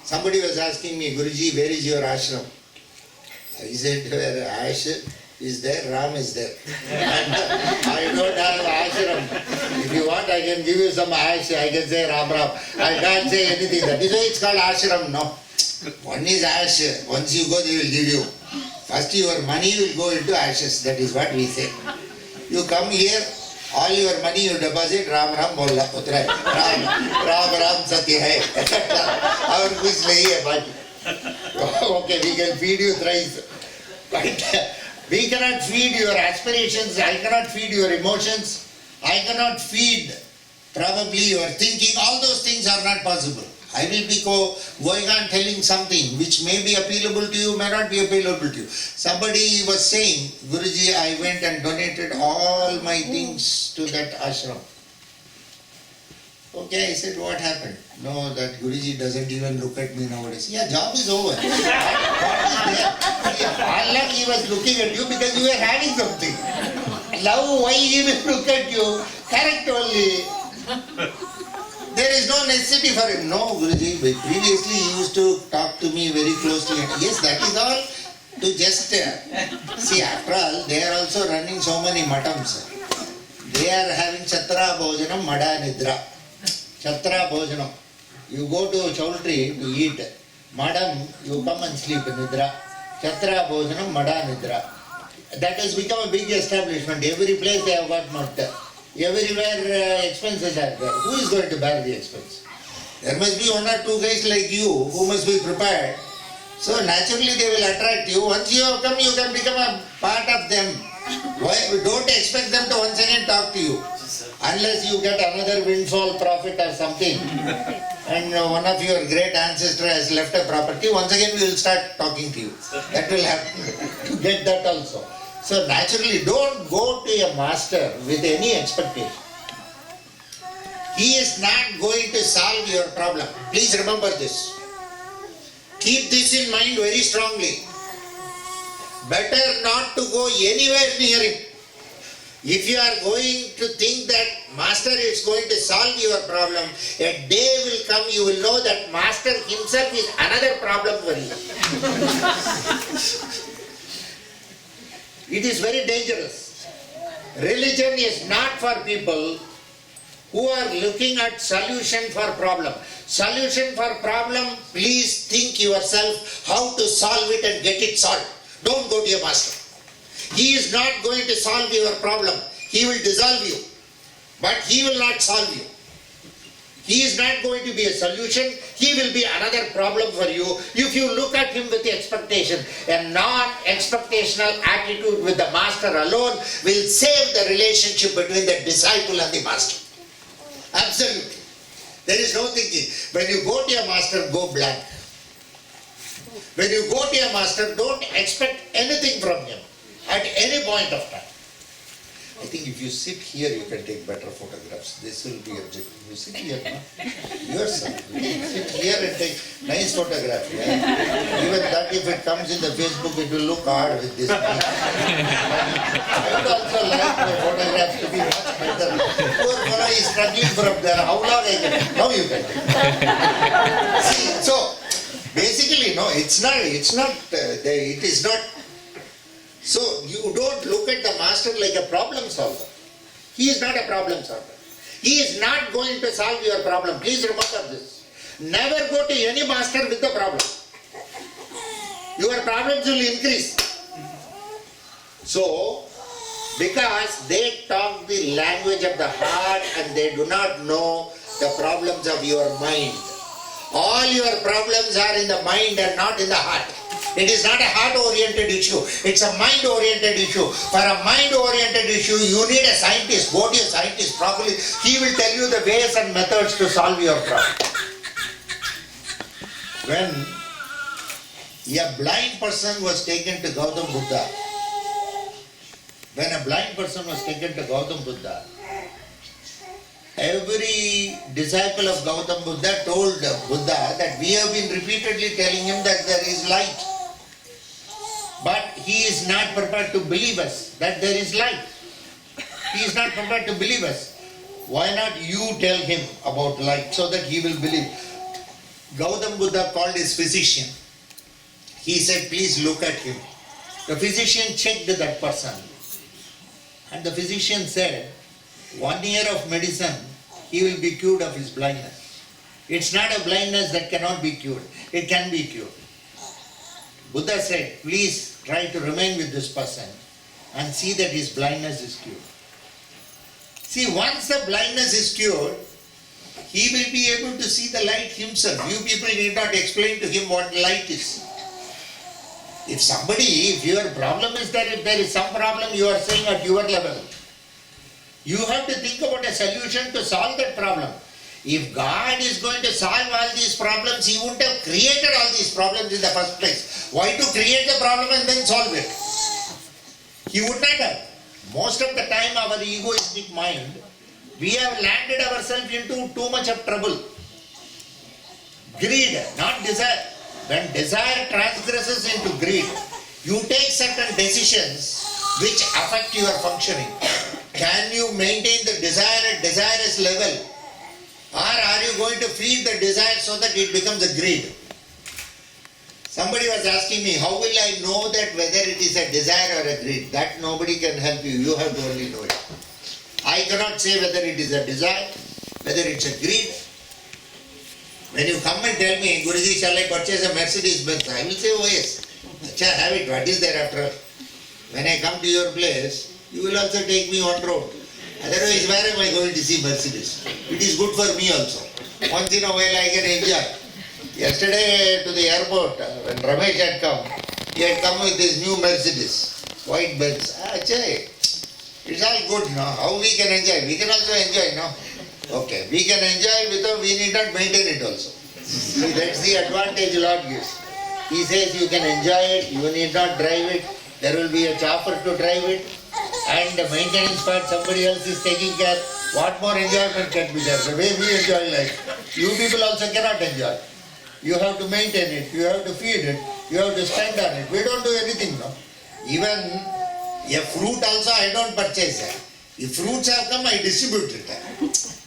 Somebody was asking me, Guruji, where is your ashram? I said, where Ash is there, Ram is there. I don't have ashram. If you want, I can give you some ash. I can say Ram Ram. I can't say anything. That is why it's called ashram. No. One is ash. Once you go, they will give you. First, your money will go into ashes. That is what we say. You come here, all your money you deposit, Ram Ram bolla putra. Ram Ram Satya hai. Our kuch nahi hai baki. Okay, we can feed you thrice. But we cannot feed your aspirations, I cannot feed your emotions, I cannot feed probably your thinking. All those things are not possible. I will be going on telling something which may be appealable to you, may not be appealable to you. Somebody was saying, Guruji, I went and donated all my things to that ashram. Okay, I said, what happened? No, that Guruji doesn't even look at me nowadays. Yeah, job is over. What is there? Allah, he was looking at you because you were having something. Now, why he will look at you? Correct only. There is no necessity for him. No, Guruji, previously he used to talk to me very closely. Yes, that is all to just... see, after all, they are also running so many matams. They are having Chatra Bhojanam Mada Nidra. Chatra Bhojanam. You go to Chowdhury to eat. Madam, you come and sleep in Nidra. Chatra Bhojanam Mada Nidra. That has become a big establishment. Every place they have got mutta. Everywhere expenses are there. Who is going to bear the expense? There must be one or two guys like you who must be prepared. So naturally they will attract you. Once you have come, you can become a part of them. Why? Don't expect them to once again talk to you. Unless you get another windfall profit or something. And one of your great ancestor has left a property, once again we will start talking to you. That will happen. To get that also. So naturally, don't go to a master with any expectation. He is not going to solve your problem. Please remember this. Keep this in mind very strongly. Better not to go anywhere near him. If you are going to think that master is going to solve your problem, a day will come you will know that master himself is another problem for you. It is very dangerous. Religion is not for people who are looking at solution for problem. Solution for problem, please think yourself how to solve it and get it solved. Don't go to your master. He is not going to solve your problem. He will dissolve you. But he will not solve you. He is not going to be a solution. He will be another problem for you if you look at him with expectation. A non-expectational attitude with the master alone will save the relationship between the disciple and the master. Absolutely. There is no thinking. When you go to your master, go blank. When you go to your master, don't expect anything from him at any point of time. I think if you sit here, you can take better photographs. This will be objective. You sit here, no? Yourself. You sit here and take nice photograph. Yeah? Even that, if it comes in the Facebook, it will look hard with this. I would also like my photographs to be much better. Poor fellow is struggling from there. How long I can? Now you can take. See, so basically, no, it is not. So you don't look at the master like a problem solver. He is not a problem solver. He is not going to solve your problem. Please remember this. Never go to any master with the problem. Your problems will increase. So, because they talk the language of the heart and they do not know the problems of your mind. All your problems are in the mind and not in the heart. It is not a heart-oriented issue. It's a mind-oriented issue. For a mind-oriented issue, you need a scientist. Go to a scientist properly. He will tell you the ways and methods to solve your problem. When a blind person was taken to Gautam Buddha, every disciple of Gautam Buddha told Buddha that we have been repeatedly telling him that there is light. But he is not prepared to believe us that there is light. He is not prepared to believe us. Why not you tell him about light so that he will believe? Gautam Buddha called his physician. He said, please look at him. The physician checked that person. And the physician said, 1 year of medicine, he will be cured of his blindness. It's not a blindness that cannot be cured. It can be cured. Buddha said, please try to remain with this person and see that his blindness is cured. See, once the blindness is cured, he will be able to see the light himself. You people need not explain to him what light is. If your problem is that if there is some problem you are saying at your level, you have to think about a solution to solve that problem. If God is going to solve all these problems, He wouldn't have created all these problems in the first place. Why to create the problem and then solve it? He would not have. Most of the time our egoistic mind, we have landed ourselves into too much of trouble. Greed, not desire. When desire transgresses into greed, you take certain decisions which affect your functioning. Can you maintain the desire at desirous level? Or are you going to feed the desire so that it becomes a greed? Somebody was asking me, how will I know that whether it is a desire or a greed? That nobody can help you. You have to only know it. I cannot say whether it is a desire, whether it's a greed. When you come and tell me, Guruji, shall I purchase a Mercedes Benz? I will say, oh yes. Acha, have it. What is there after all? When I come to your place, you will also take me on road. Otherwise, where am I going to see Mercedes? It is good for me also. Once in a while I can enjoy. Yesterday to the airport, when Ramesh had come, he had come with his new Mercedes, white Benz. It's all good, no? How we can enjoy? We can also enjoy, no? Okay, we can enjoy without, we need not maintain it also. See, that's the advantage Lord gives. He says you can enjoy it, you need not drive it, there will be a chauffeur to drive it, and the maintenance part somebody else is taking care. What more enjoyment can be there? The way we enjoy life, you people also cannot enjoy. You have to maintain it, you have to feed it, you have to spend on it. We don't do anything, no? Even a fruit also I don't purchase it. If fruits have come, I distribute it.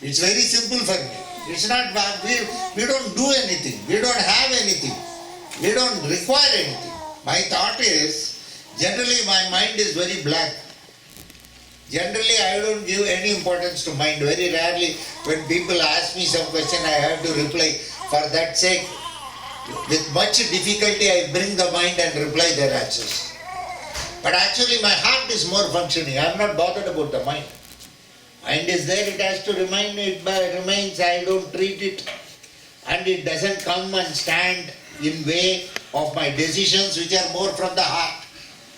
It's very simple for me. It's not, we don't do anything. We don't have anything. We don't require anything. My thought is, generally my mind is very blank. Generally I don't give any importance to mind. Very rarely when people ask me some question, I have to reply. For that sake, with much difficulty I bring the mind and reply their answers. But actually my heart is more functioning. I am not bothered about the mind. Mind is there, it has to remain, it remains, I don't treat it. And it doesn't come and stand in way of my decisions which are more from the heart.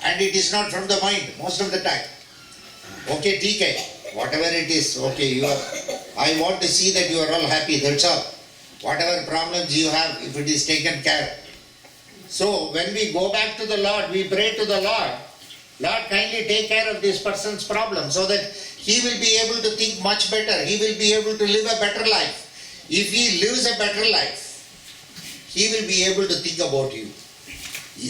And it is not from the mind most of the time. Okay, TK, whatever it is, okay, I want to see that you are all happy, that's all. Whatever problems you have, if it is taken care. So when we go back to the Lord, we pray to the Lord, Lord, kindly take care of this person's problem so that he will be able to think much better. He will be able to live a better life. If he lives a better life, he will be able to think about you.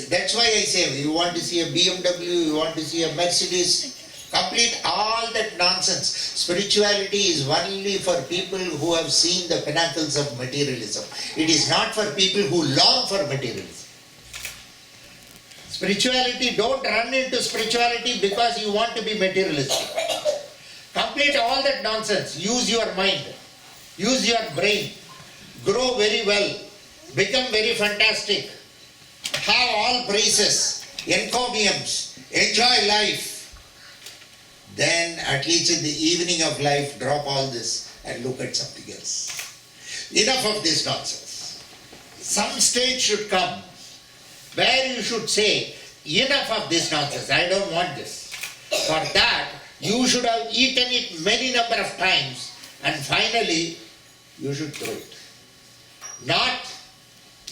That's why I say, you want to see a BMW, you want to see a Mercedes, complete all that nonsense. Spirituality is only for people who have seen the pinnacles of materialism. It is not for people who long for materialism. Spirituality, don't run into spirituality because you want to be materialistic. Complete all that nonsense. Use your mind. Use your brain. Grow very well. Become very fantastic. Have all praises, encomiums. Enjoy life. Then at least in the evening of life, drop all this and look at something else. Enough of this nonsense. Some stage should come where you should say, enough of this nonsense, I don't want this. For that, you should have eaten it many number of times and finally, you should throw it. Not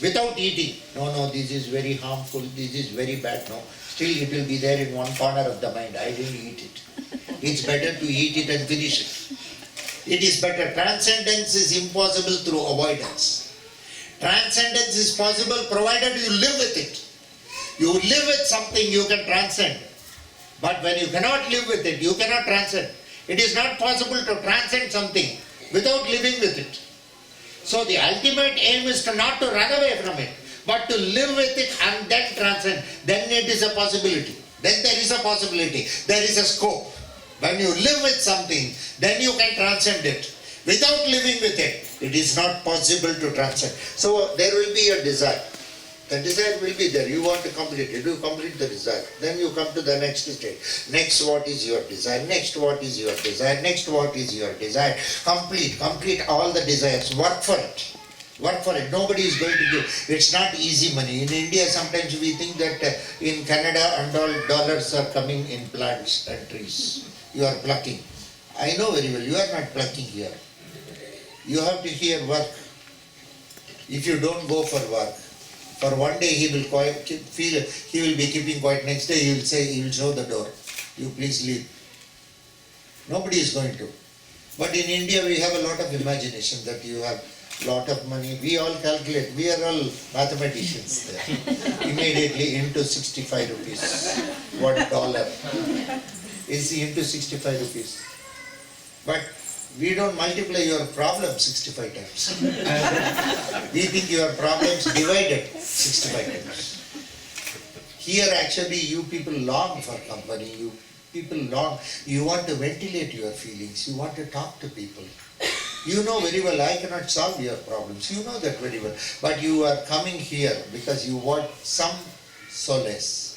without eating. No, this is very harmful, this is very bad. No, still it will be there in one corner of the mind. I didn't eat it. It's better to eat it and finish it. It is better. Transcendence is impossible through avoidance. Transcendence is possible provided you live with it. You live with something, you can transcend. But when you cannot live with it, you cannot transcend. It is not possible to transcend something without living with it. So the ultimate aim is not to run away from it, but to live with it and then transcend. Then it is a possibility. Then there is a possibility. There is a scope. When you live with something, then you can transcend it. Without living with it, it is not possible to transcend. So there will be a desire. The desire will be there. You want to complete it. You complete the desire. Then you come to the next stage. Next, what is your desire? Next, what is your desire? Next, what is your desire? Complete all the desires. Work for it. Work for it. Nobody is going to give. It's not easy money. In India, sometimes we think that in Canada and all, dollars are coming in plants and trees. You are plucking. I know very well, you are not plucking here. You have to here work. If you don't go for work, for one day he will be keeping quiet. Next day he will say, he will show the door. You please leave. Nobody is going to. But in India we have a lot of imagination that you have lot of money. We all calculate. We are all mathematicians there. Immediately into 65 rupees. What dollar? Is into 65 rupees. But we don't multiply your problem 65 times. We think your problems divided 65 times. Here actually you people long for company. You people long. You want to ventilate your feelings. You want to talk to people. You know very well I cannot solve your problems. You know that very well. But you are coming here because you want some solace.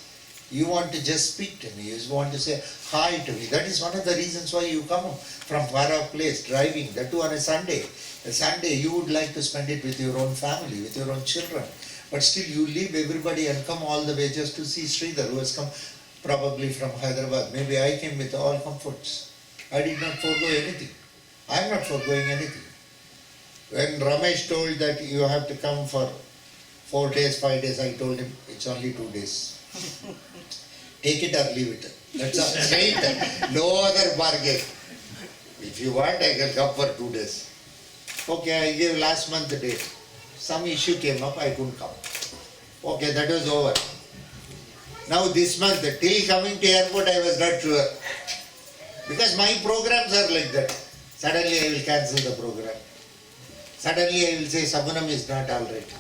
You want to just speak to me. You want to say hi to me. That is one of the reasons why you come from far off place, driving, that too on a Sunday. A Sunday you would like to spend it with your own family, with your own children. But still you leave everybody and come all the way just to see Sridhar, who has come probably from Hyderabad. Maybe I came with all comforts. I did not forego anything. I am not foregoing anything. When Ramesh told that you have to come for 4 days, 5 days, I told him it's only 2 days. Take it or leave it. That's all. Straight. No other bargain. If you want, I can come for 2 days. Okay, I gave last month the date. Some issue came up, I couldn't come. Okay, that was over. Now this month, till coming to airport, I was not sure. Because my programs are like that. Suddenly I will cancel the program. Suddenly I will say Sabanam is not all right.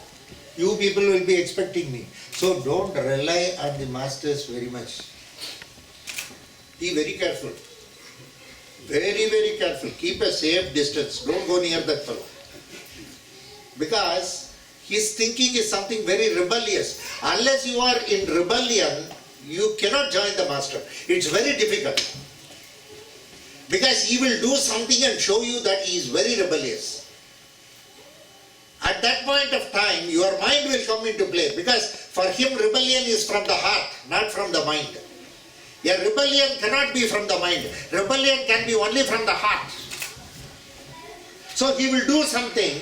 You people will be expecting me. So don't rely on the masters very much. Be very careful. Very, very careful. Keep a safe distance. Don't go near that fellow. Because his thinking is something very rebellious. Unless you are in rebellion, you cannot join the master. It's very difficult. Because he will do something and show you that he is very rebellious. At that point of time, your mind will come into play. Because for him, rebellion is from the heart, not from the mind. A rebellion cannot be from the mind. Rebellion can be only from the heart. So he will do something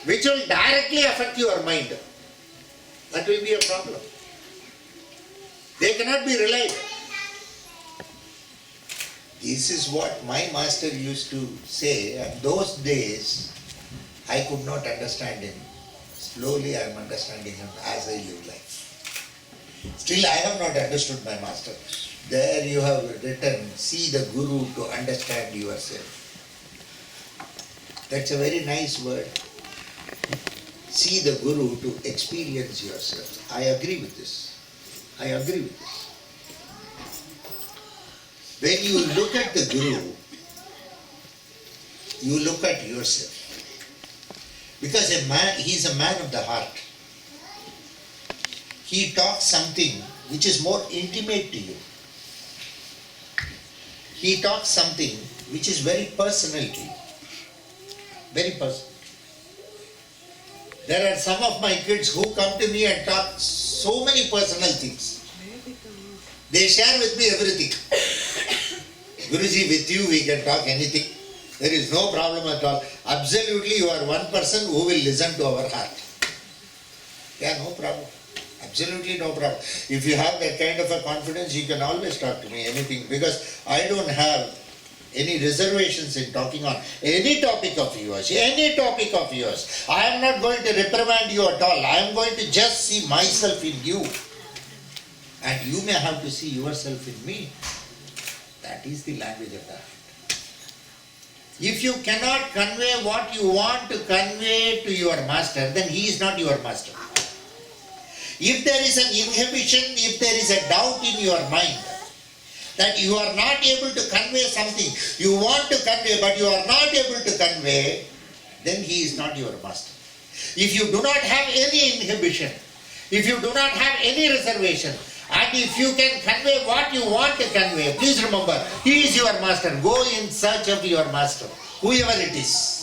which will directly affect your mind. That will be a problem. They cannot be relied. This is what my master used to say. And those days, I could not understand him. Slowly I am understanding him as I live life. Still I have not understood my master. There you have written, see the Guru to understand yourself. That's a very nice word. See the Guru to experience yourself. I agree with this. I agree with this. When you look at the Guru, you look at yourself. Because he is a man of the heart. He talks something which is more intimate to you. He talks something which is very personal to you. Very personal. There are some of my kids who come to me and talk so many personal things. They share with me everything. Guruji, with you we can talk anything. There is no problem at all. Absolutely, you are one person who will listen to our heart. Yeah, no problem. Absolutely no problem. If you have that kind of a confidence, you can always talk to me, anything. Because I don't have any reservations in talking on any topic of yours. Any topic of yours. I am not going to reprimand you at all. I am going to just see myself in you. And you may have to see yourself in me. That is the language of the heart. If you cannot convey what you want to convey to your master, then he is not your master. If there is an inhibition, if there is a doubt in your mind that you are not able to convey something, you want to convey but you are not able to convey, then he is not your master. If you do not have any inhibition, if you do not have any reservation, and if you can convey what you want to convey, please remember, he is your master. Go in search of your master, whoever it is.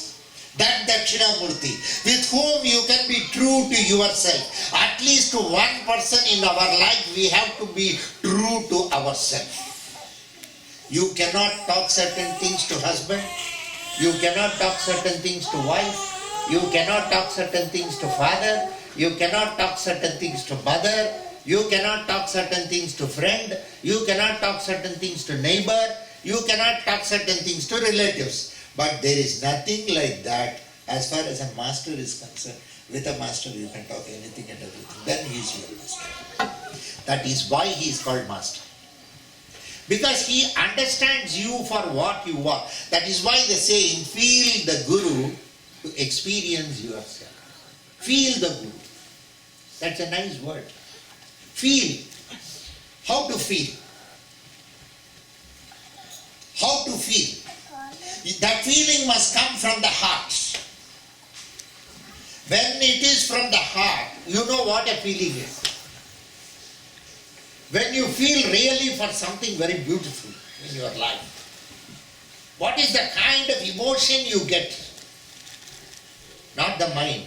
That Dakshinamurti, with whom you can be true to yourself. At least to one person in our life, we have to be true to ourselves. You cannot talk certain things to husband. You cannot talk certain things to wife. You cannot talk certain things to father. You cannot talk certain things to mother. You cannot talk certain things to friend. You cannot talk certain things to neighbor. You cannot talk certain things to relatives. But there is nothing like that as far as a master is concerned. With a master you can talk anything and everything. Then he is your master. That is why he is called master. Because he understands you for what you are. That is why the saying, feel the Guru to experience yourself. Feel the Guru. That's a nice word. Feel. How to feel? How to feel? That feeling must come from the heart. When it is from the heart, you know what a feeling is. When you feel really for something very beautiful in your life, what is the kind of emotion you get? Not the mind,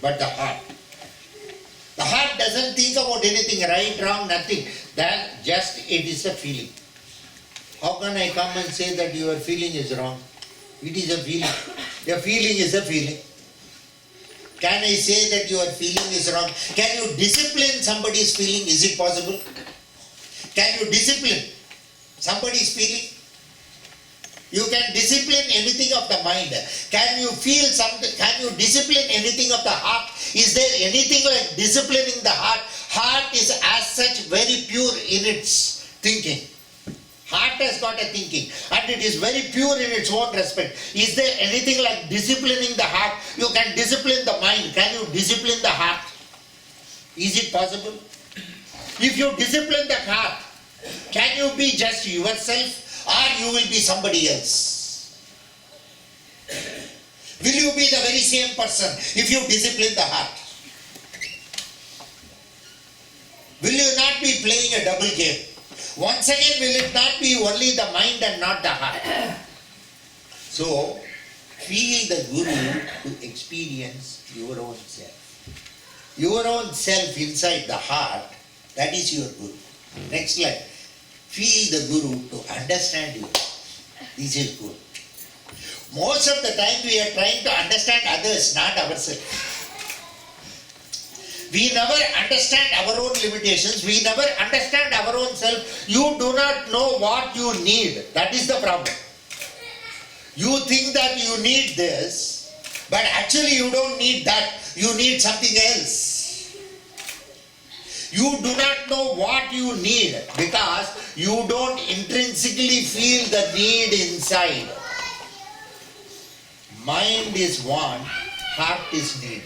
but the heart. The heart doesn't think about anything, right, wrong, nothing. That just, it is a feeling. How can I come and say that your feeling is wrong? It is a feeling. A feeling is a feeling. Can I say that your feeling is wrong? Can you discipline somebody's feeling? Is it possible? Can you discipline somebody's feeling? You can discipline anything of the mind. Can you feel something? Can you discipline anything of the heart? Is there anything like disciplining the heart? Heart is as such very pure in its thinking. Heart has got a thinking and it is very pure in its own respect. Is there anything like disciplining the heart? You can discipline the mind. Can you discipline the heart? Is it possible? If you discipline the heart, can you be just yourself or you will be somebody else? Will you be the very same person if you discipline the heart? Will you not be playing a double game? Once again, will it not be only the mind and not the heart? So, feel the Guru to experience your own self. Your own self inside the heart, that is your Guru. Next slide. Feel the Guru to understand you. This is good. Most of the time we are trying to understand others, not ourselves. We never understand our own limitations. We never understand our own self. You do not know what you need. That is the problem. You think that you need this, but actually you don't need that. You need something else. You do not know what you need because you don't intrinsically feel the need inside. Mind is want, heart is need.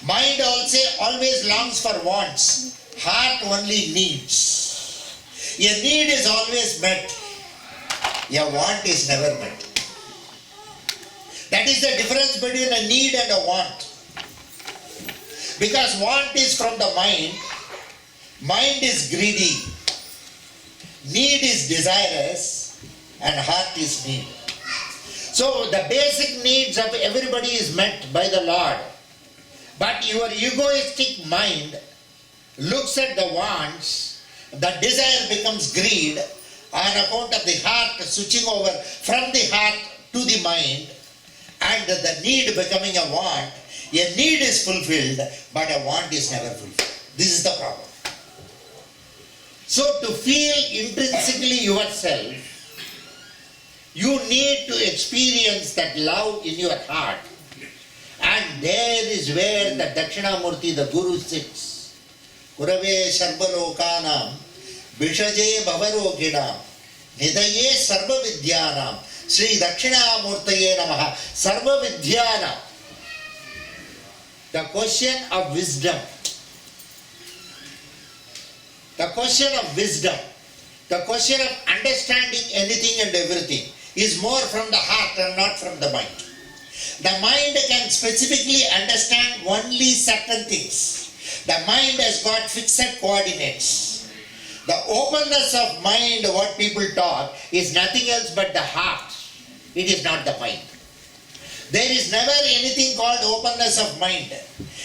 Mind also always longs for wants. Heart only needs. A need is always met. A want is never met. That is the difference between a need and a want. Because want is from the mind. Mind is greedy. Need is desirous. And heart is need. So the basic needs of everybody is met by the Lord. But your egoistic mind looks at the wants, the desire becomes greed on account of the heart switching over from the heart to the mind and the need becoming a want. A need is fulfilled, but a want is never fulfilled. This is the problem. So to feel intrinsically yourself, you need to experience that love in your heart. And there is where the Dakshinamurti, the Guru, sits. Kurave Sarvalokanam, Vishaje Bhavarokidam, Nidaye Sarva Vidyanam. Sri Dakshinamurtaye Namaha. Sarva Vidyanam. The question of wisdom. The question of wisdom. The question of understanding anything and everything is more from the heart and not from the mind. The mind can specifically understand only certain things. The mind has got fixed coordinates. The openness of mind, what people talk, is nothing else but the heart. It is not the mind. There is never anything called openness of mind.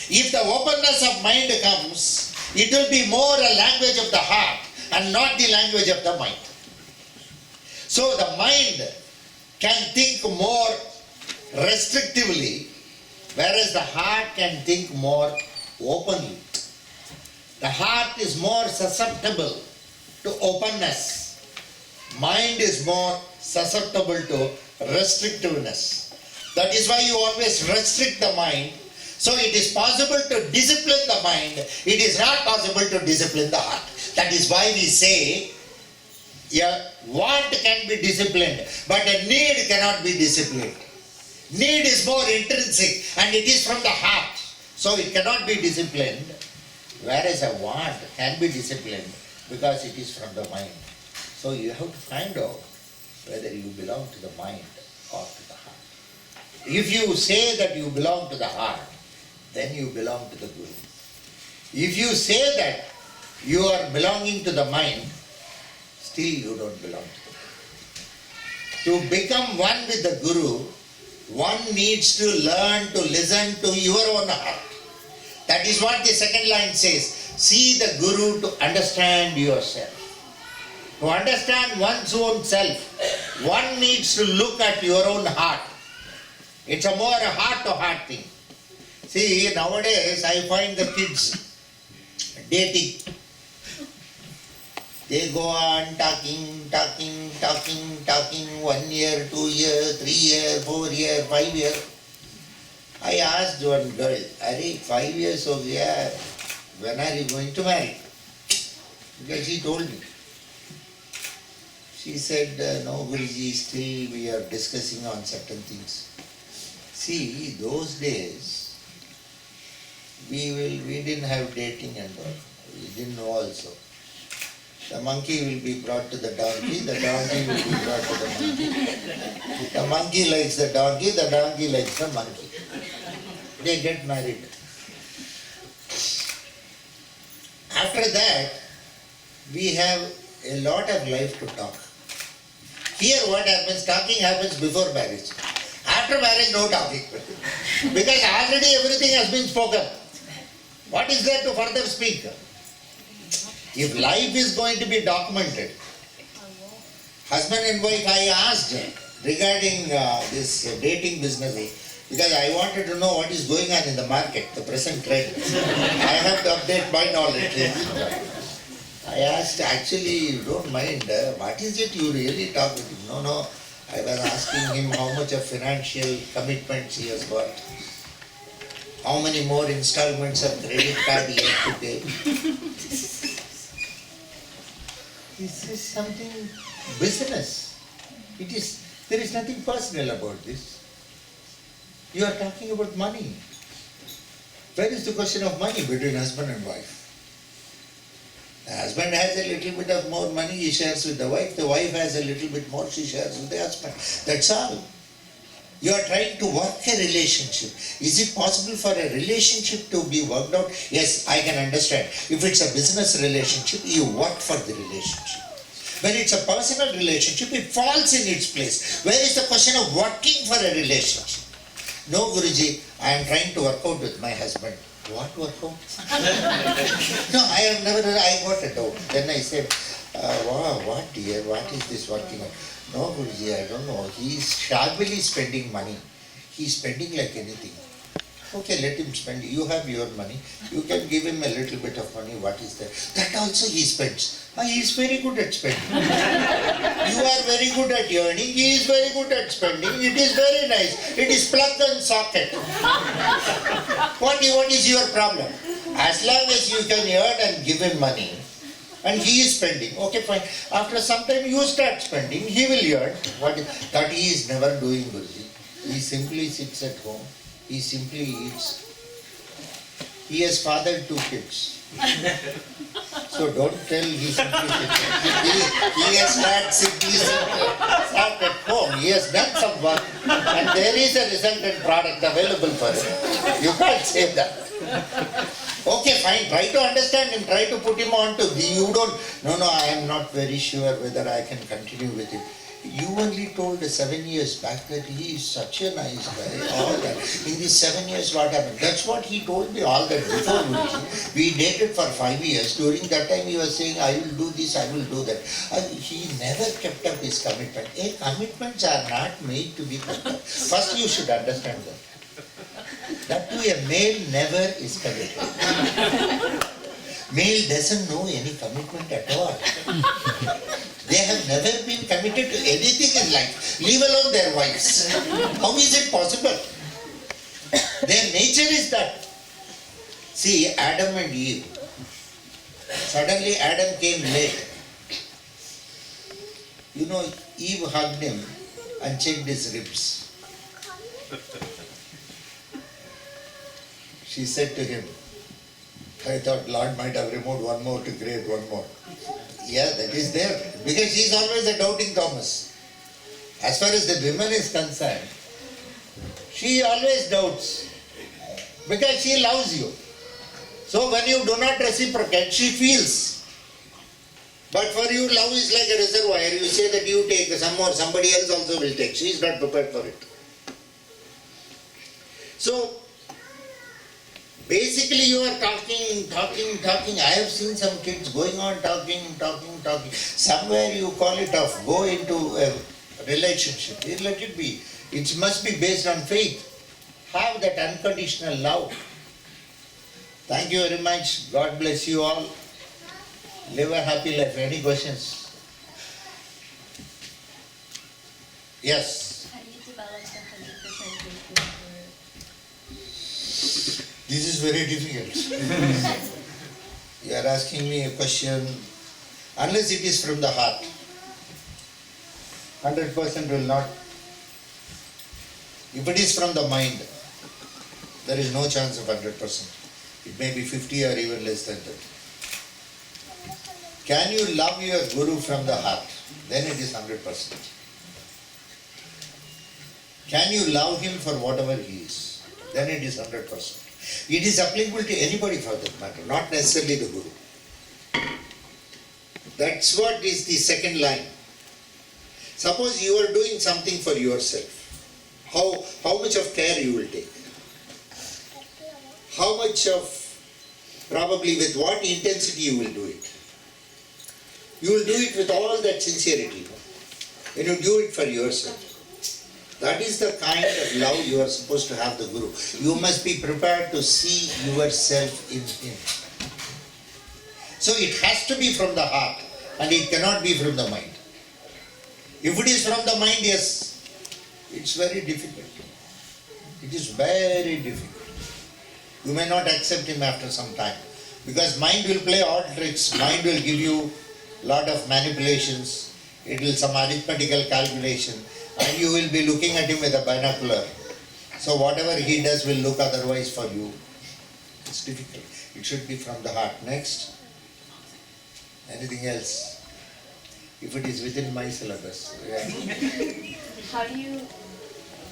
If the openness of mind comes, it will be more a language of the heart and not the language of the mind. So the mind can think more restrictively, whereas the heart can think more openly. The heart is more susceptible to openness. Mind is more susceptible to restrictiveness. That is why you always restrict the mind. So it is possible to discipline the mind. It is not possible to discipline the heart. That is why we say a want can be disciplined, but a need cannot be disciplined. Need is more intrinsic and it is from the heart. So it cannot be disciplined, whereas a want can be disciplined because it is from the mind. So you have to find out whether you belong to the mind or to the heart. If you say that you belong to the heart, then you belong to the Guru. If you say that you are belonging to the mind, still you don't belong to the Guru. To become one with the Guru, one needs to learn to listen to your own heart. That is what the second line says. See the Guru to understand yourself. To understand one's own self, one needs to look at your own heart. It's a more a heart-to-heart thing. See, nowadays I find the kids dating. They go on talking, 1 year, 2 year, 3 year, 4 year, 5 year. I asked one girl, Are 5 years of year, when are you going to marry? Because she told me. She said, no Guruji, still we are discussing on certain things. See, those days, we didn't have dating and all. We didn't know also. The monkey will be brought to the donkey will be brought to the monkey. The monkey likes the donkey likes the monkey. They get married. After that, we have a lot of life to talk. Here what happens, talking happens before marriage. After marriage, no talking. Because already everything has been spoken. What is there to further speak? If life is going to be documented, husband and wife, I asked regarding this dating business, because I wanted to know what is going on in the market, the present trend. I have to update my knowledge. I asked, actually, you don't mind, what is it you really talk with him? No, I was asking him how much of financial commitments he has got. How many more installments of credit card he has to pay. This is something business. There is nothing personal about this. You are talking about money. Where is the question of money between husband and wife? The husband has a little bit of more money, he shares with the wife. The wife has a little bit more, she shares with the husband. That's all. You are trying to work a relationship. Is it possible for a relationship to be worked out? Yes, I can understand. If it's a business relationship, you work for the relationship. When it's a personal relationship, it falls in its place. Where is the question of working for a relationship? No, Guruji, I am trying to work out with my husband. What work out? No, I got a doubt. Then I said, wow, what dear, what is this working out? No, Guruji, I don't know. He is shabbily spending money. He is spending like anything. Okay, let him spend. You have your money. You can give him a little bit of money. What is that? That also he spends. He is very good at spending. You are very good at earning. He is very good at spending. It is very nice. It is plug and socket. What is your problem? As long as you can earn and give him money, And he is spending. Okay, fine. After some time you start spending, he will earn. That he is never doing, Guruji. He simply sits at home. He simply eats. He has fathered 2 kids. So don't tell he simply sits. He has not simply sat at home. He has done some work and there is a resultant product available for him. You can't say that. Okay, fine. Try to understand him. Try to put him on to you don't. No, I am not very sure whether I can continue with it. You only told 7 years back that he is such a nice guy. All that. In these 7 years, what happened? That's what he told me all that before. We dated for 5 years. During that time, he was saying, I will do this, I will do that. He never kept up his commitment. Commitments are not made to be kept up. First, you should understand that. That too, a male never is committed. Male doesn't know any commitment at all. They have never been committed to anything in life, leave alone their wives. How is it possible? Their nature is that. See, Adam and Eve. Suddenly Adam came late. You know, Eve hugged him and checked his ribs. She said to him, I thought Lord might have removed one more to create one more. Yeah, that is there. Because she is always a doubting Thomas. As far as the woman is concerned, she always doubts. Because she loves you. So when you do not reciprocate, she feels. But for you, love is like a reservoir. You say that you take some more, somebody else also will take. She is not prepared for it. So, basically you are talking. I have seen some kids going on talking. Somewhere you call it off. Go into a relationship. Let it be. It must be based on faith. Have that unconditional love. Thank you very much. God bless you all. Live a happy life. Any questions? Yes. How do you develop the 100% faith? This is very difficult. You are asking me a question, unless it is from the heart. 100% will not. If it is from the mind, there is no chance of 100%. It may be 50 or even less than that. Can you love your Guru from the heart? Then it is 100%. Can you love him for whatever he is? Then it is 100%. It is applicable to anybody for that matter, not necessarily the Guru. That's what is the second line. Suppose you are doing something for yourself. How much of care you will take? How much of, probably with what intensity you will do it? You will do it with all that sincerity. When you do it for yourself. That is the kind of love you are supposed to have the Guru. You must be prepared to see yourself in him. So it has to be from the heart and it cannot be from the mind. If it is from the mind, yes, it's very difficult. It is very difficult. You may not accept him after some time because mind will play odd tricks. Mind will give you lot of manipulations. It will some arithmetical calculation. And you will be looking at him with a binocular. So whatever he does will look otherwise for you. It's difficult. It should be from the heart. Next. Anything else? If it is within my syllabus. Yeah. How do you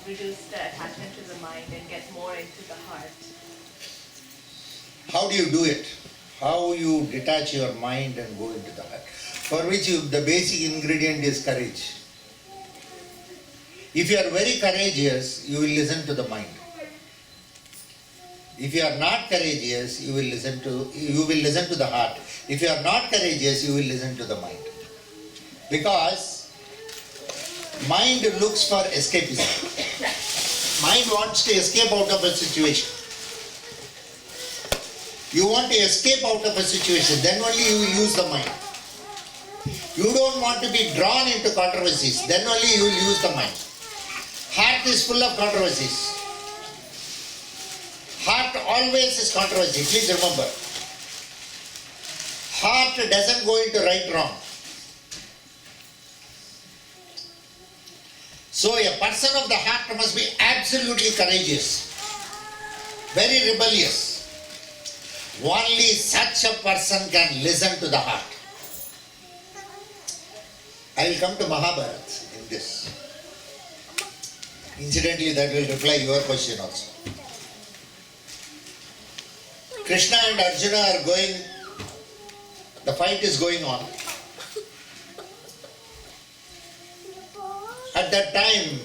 reduce the attachment to the mind and get more into the heart? How do you do it? How you detach your mind and go into the heart? For which the basic ingredient is courage. If you are very courageous, you will listen to the mind. If you are not courageous, you will listen to the heart. If you are not courageous, you will listen to the mind. Because mind looks for escapism. Mind wants to escape out of a situation. You want to escape out of a situation, then only you will use the mind. You don't want to be drawn into controversies, then only you will use the mind. Heart is full of controversies. Heart always is controversy, please remember. Heart doesn't go into right wrong. So a person of the heart must be absolutely courageous, very rebellious. Only such a person can listen to the heart. I will come to Mahabharata in this. Incidentally, that will reply your question also. Krishna and Arjuna are going, the fight is going on. At that time,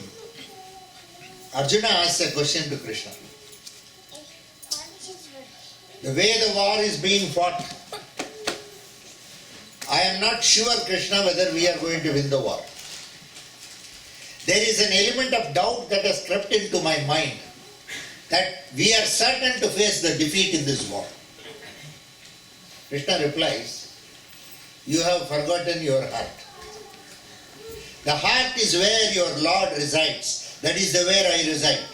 Arjuna asks a question to Krishna. The way the war is being fought, I am not sure, Krishna, whether we are going to win the war. There is an element of doubt that has crept into my mind that we are certain to face the defeat in this war. Krishna replies, you have forgotten your heart. The heart is where your Lord resides. That is the where I reside.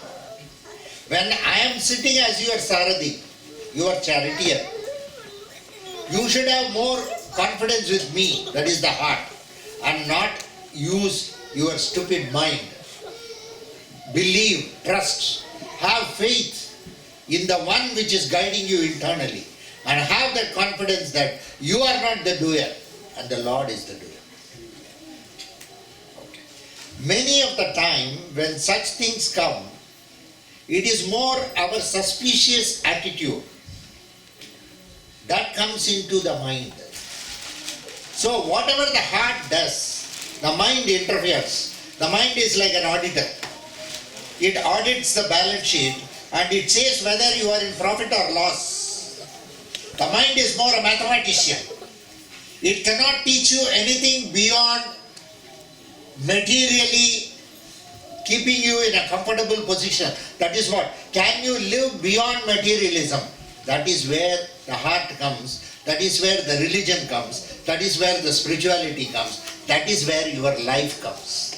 When I am sitting as your Saradi, your charioteer, you should have more confidence with me, that is the heart, and not use your stupid mind. Believe, trust, have faith in the one which is guiding you internally, and have that confidence that you are not the doer and the Lord is the doer. Okay. Many of the time when such things come, it is more our suspicious attitude that comes into the mind. So whatever the heart does, the mind interferes. The mind is like an auditor. It audits the balance sheet and it says whether you are in profit or loss. The mind is more a mathematician. It cannot teach you anything beyond materially keeping you in a comfortable position. That is what? Can you live beyond materialism? That is where the heart comes. That is where the religion comes. That is where the spirituality comes. That is where your life comes.